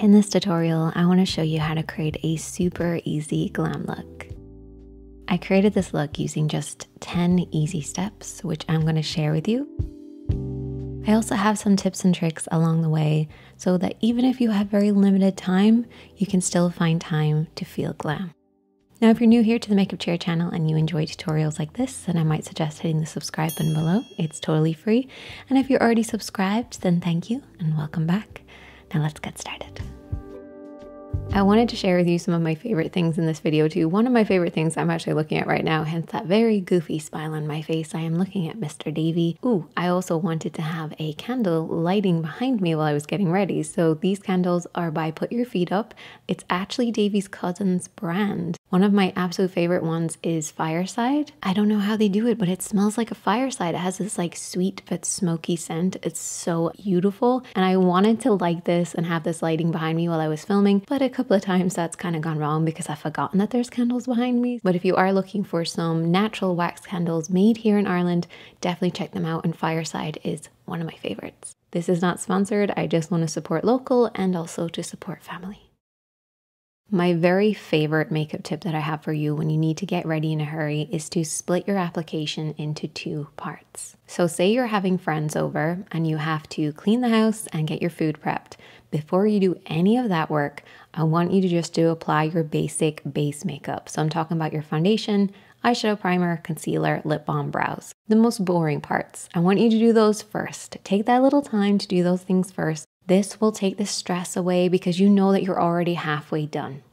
In this tutorial, I want to show you how to create a super easy glam look. I created this look using just 10 easy steps, which I'm going to share with you. I also have some tips and tricks along the way so that even if you have very limited time, you can still find time to feel glam. Now, if you're new here to the Makeup Chair channel and you enjoy tutorials like this, then I might suggest hitting the subscribe button below. It's totally free. And if you're already subscribed, then thank you and welcome back. Now let's get started. I wanted to share with you some of my favorite things in this video too. One of my favorite things I'm actually looking at right now, hence that very goofy smile on my face. I am looking at Mr. Davy. Ooh, I also wanted to have a candle lighting behind me while I was getting ready. So these candles are by Put Your Feet Up. It's actually Davy's cousin's brand. One of my absolute favorite ones is Fireside. I don't know how they do it, but it smells like a fireside. It has this like sweet but smoky scent. It's so beautiful. And I wanted to light this and have this lighting behind me while I was filming, but a couple of times that's kind of gone wrong because I've forgotten that there's candles behind me. But if you are looking for some natural wax candles made here in Ireland, definitely check them out, and Fireside is one of my favorites. This is not sponsored. I just want to support local and also to support family. My very favorite makeup tip that I have for you when you need to get ready in a hurry is to split your application into 2 parts. So say you're having friends over and you have to clean the house and get your food prepped. Before you do any of that work, I want you to just apply your basic base makeup. So I'm talking about your foundation, eyeshadow, primer, concealer, lip balm, brows. The most boring parts. I want you to do those first. Take that little time to do those things first. This will take the stress away because you know that you're already halfway done.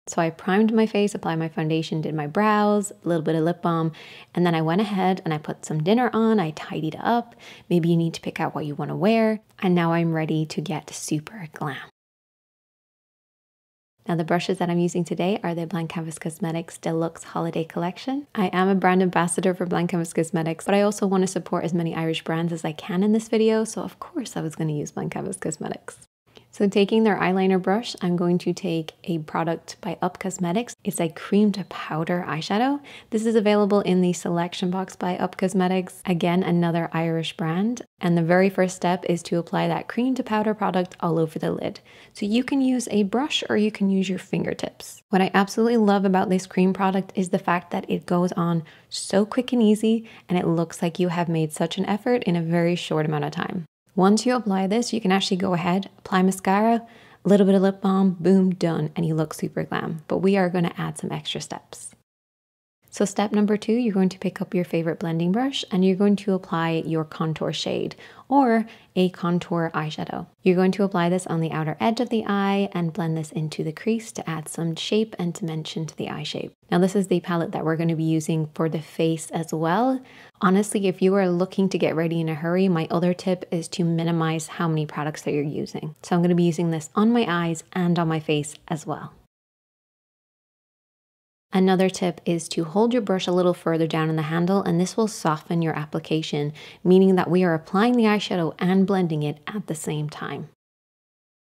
So I primed my face, applied my foundation, did my brows, a little bit of lip balm, and then I went ahead and I put some dinner on, I tidied up. Maybe you need to pick out what you want to wear, and now I'm ready to get super glam. Now the brushes that I'm using today are the Blank Canvas Cosmetics Deluxe Holiday Collection. I am a brand ambassador for Blank Canvas Cosmetics, but I also want to support as many Irish brands as I can in this video, so of course I was going to use Blank Canvas Cosmetics. So taking their eyeliner brush, I'm going to take a product by Up Cosmetics. It's a cream to powder eyeshadow. This is available in the selection box by Up Cosmetics. Again, another Irish brand. And the very first step is to apply that cream to powder product all over the lid. So you can use a brush or you can use your fingertips. What I absolutely love about this cream product is the fact that it goes on so quick and easy, and it looks like you have made such an effort in a very short amount of time. Once you apply this, you can actually go ahead, apply mascara, a little bit of lip balm, boom, done, and you look super glam. But we are going to add some extra steps. So step number 2, you're going to pick up your favorite blending brush and you're going to apply your contour shade or a contour eyeshadow. You're going to apply this on the outer edge of the eye and blend this into the crease to add some shape and dimension to the eye shape. Now this is the palette that we're going to be using for the face as well. Honestly, if you are looking to get ready in a hurry, my other tip is to minimize how many products that you're using. So I'm going to be using this on my eyes and on my face as well. Another tip is to hold your brush a little further down in the handle, and this will soften your application, meaning that we are applying the eyeshadow and blending it at the same time.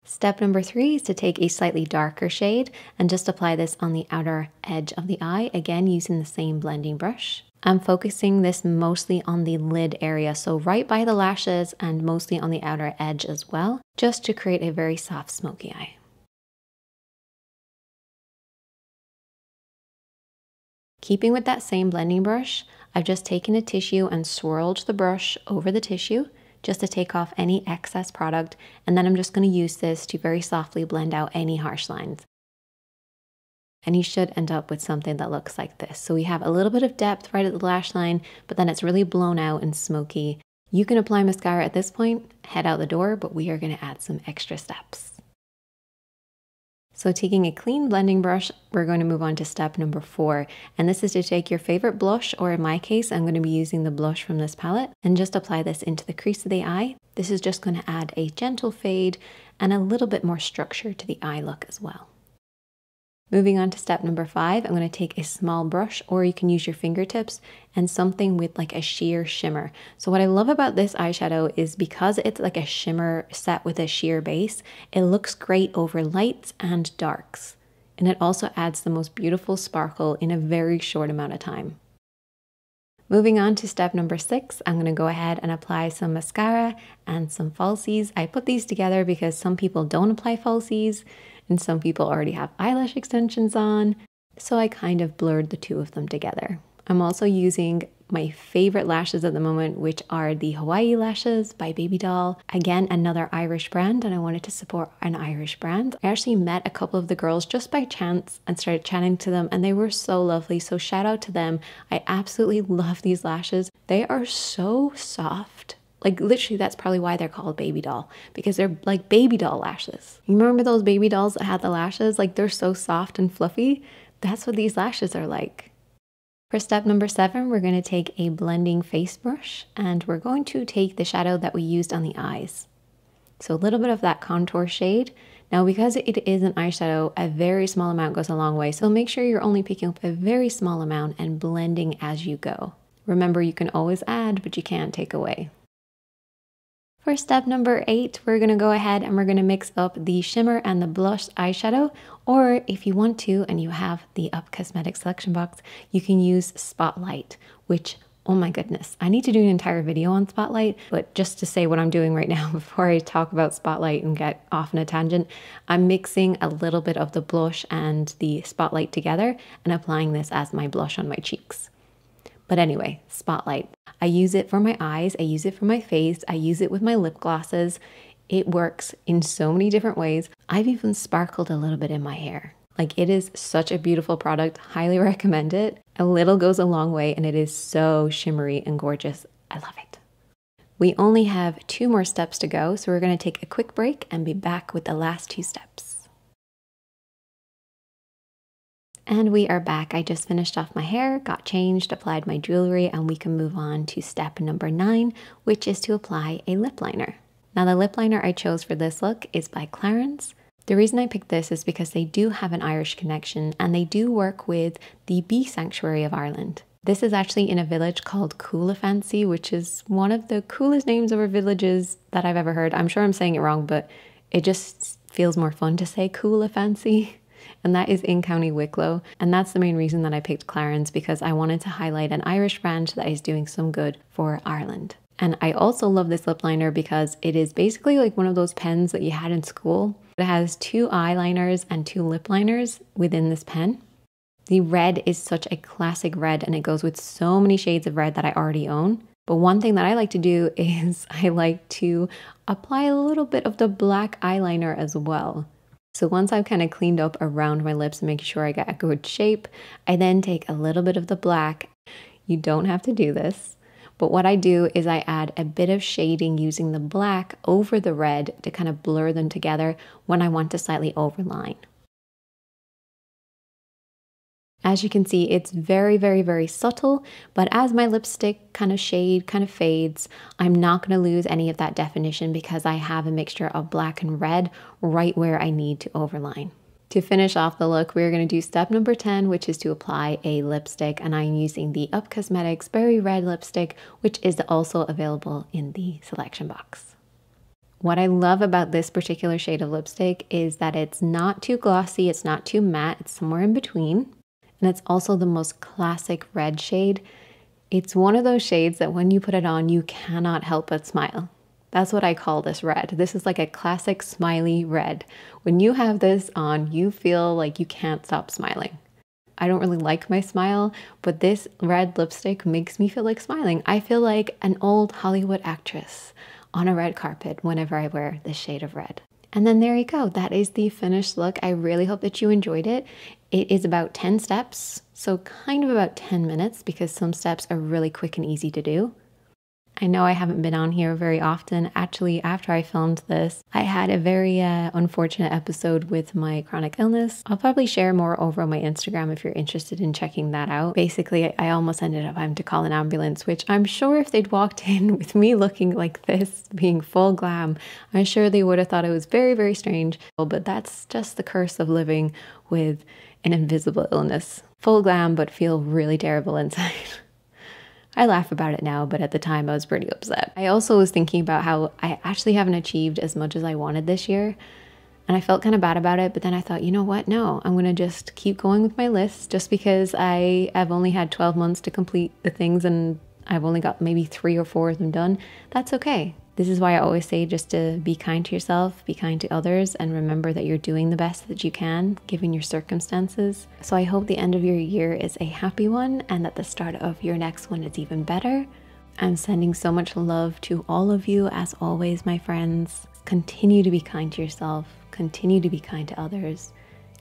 Step number 3 is to take a slightly darker shade and just apply this on the outer edge of the eye, again using the same blending brush. I'm focusing this mostly on the lid area, so right by the lashes and mostly on the outer edge as well, just to create a very soft smoky eye. Keeping with that same blending brush, I've just taken a tissue and swirled the brush over the tissue just to take off any excess product, and then I'm just going to use this to very softly blend out any harsh lines. And you should end up with something that looks like this. So we have a little bit of depth right at the lash line, but then it's really blown out and smoky. You can apply mascara at this point, head out the door, but we are going to add some extra steps. So taking a clean blending brush, we're going to move on to step number 4. And this is to take your favorite blush, or in my case, I'm going to be using the blush from this palette, and just apply this into the crease of the eye. This is just going to add a gentle fade and a little bit more structure to the eye look as well. Moving on to step number 5, I'm going to take a small brush, or you can use your fingertips, and something with like a sheer shimmer. So what I love about this eyeshadow is because it's like a shimmer set with a sheer base, it looks great over lights and darks. And it also adds the most beautiful sparkle in a very short amount of time. Moving on to step number 6, I'm going to go ahead and apply some mascara and some falsies. I put these together because some people don't apply falsies and some people already have eyelash extensions on. So I kind of blurred the two of them together. I'm also using my favorite lashes at the moment, which are the Hawaii lashes by Baby Doll. Again, another Irish brand, and I wanted to support an Irish brand. I actually met a couple of the girls just by chance and started chatting to them, and they were so lovely. So shout out to them. I absolutely love these lashes. They are so soft. Like literally, that's probably why they're called Baby Doll, because they're like baby doll lashes. You remember those baby dolls that had the lashes? Like they're so soft and fluffy. That's what these lashes are like. For step number 7, we're going to take a blending face brush and we're going to take the shadow that we used on the eyes. So a little bit of that contour shade. Now, because it is an eyeshadow, a very small amount goes a long way. So make sure you're only picking up a very small amount and blending as you go. Remember, you can always add, but you can't take away. For step number 8, we're going to go ahead and we're going to mix up the shimmer and the blush eyeshadow, or if you want to and you have the Up Cosmetics selection box, you can use Spotlight, which, oh my goodness, I need to do an entire video on Spotlight, but just to say what I'm doing right now before I talk about Spotlight and get off on a tangent, I'm mixing a little bit of the blush and the Spotlight together and applying this as my blush on my cheeks. But anyway, Spotlight. I use it for my eyes, I use it for my face, I use it with my lip glosses. It works in so many different ways. I've even sparkled a little bit in my hair. Like, it is such a beautiful product, highly recommend it. A little goes a long way and it is so shimmery and gorgeous. I love it. We only have 2 more steps to go, so we're going to take a quick break and be back with the last 2 steps. And we are back. I just finished off my hair, got changed, applied my jewelry, and we can move on to step number 9, which is to apply a lip liner. Now, the lip liner I chose for this look is by Clarins. The reason I picked this is because they do have an Irish connection and they do work with the Bee Sanctuary of Ireland. This is actually in a village called Coolafancy, which is one of the coolest names of our villages that I've ever heard. I'm sure I'm saying it wrong, but it just feels more fun to say Coolafancy. And that is in County Wicklow. And that's the main reason that I picked Clarins, because I wanted to highlight an Irish brand that is doing some good for Ireland. And I also love this lip liner because it is basically like one of those pens that you had in school. It has 2 eyeliners and 2 lip liners within this pen. The red is such a classic red and it goes with so many shades of red that I already own. But one thing that I like to do is I like to apply a little bit of the black eyeliner as well. So once I've kind of cleaned up around my lips and making sure I get a good shape, I then take a little bit of the black. You don't have to do this, but what I do is I add a bit of shading using the black over the red to kind of blur them together when I want to slightly overline. As you can see, it's very, very, very subtle, but as my lipstick kind of fades, I'm not going to lose any of that definition because I have a mixture of black and red right where I need to overline. To finish off the look, we're going to do step number 10, which is to apply a lipstick, and I'm using the Up Cosmetics Berry Red lipstick, which is also available in the selection box. What I love about this particular shade of lipstick is that it's not too glossy, it's not too matte, it's somewhere in between. And it's also the most classic red shade. It's one of those shades that when you put it on, you cannot help but smile. That's what I call this red. This is like a classic smiley red. When you have this on, you feel like you can't stop smiling. I don't really like my smile, but this red lipstick makes me feel like smiling. I feel like an old Hollywood actress on a red carpet whenever I wear this shade of red. And then there you go. That is the finished look. I really hope that you enjoyed it. It is about 10 steps, so kind of about 10 minutes because some steps are really quick and easy to do. I know I haven't been on here very often. Actually, after I filmed this, I had a very unfortunate episode with my chronic illness. I'll probably share more over on my Instagram if you're interested in checking that out. Basically, I almost ended up having to call an ambulance, which I'm sure if they'd walked in with me looking like this, being full glam, I'm sure they would have thought it was very, very strange. But that's just the curse of living with an invisible illness. Full glam, but feel really terrible inside. I laugh about it now, but at the time I was pretty upset. I also was thinking about how I actually haven't achieved as much as I wanted this year. And I felt kind of bad about it, but then I thought, you know what? No, I'm going to just keep going with my list just because I've only had 12 months to complete the things and I've only got maybe 3 or 4 of them done. That's okay. This is why I always say just to be kind to yourself, be kind to others, and remember that you're doing the best that you can given your circumstances. So I hope the end of your year is a happy one and that the start of your next one is even better. I'm sending so much love to all of you as always, my friends. Continue to be kind to yourself. Continue to be kind to others.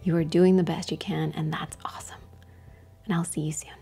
You are doing the best you can, and that's awesome. And I'll see you soon.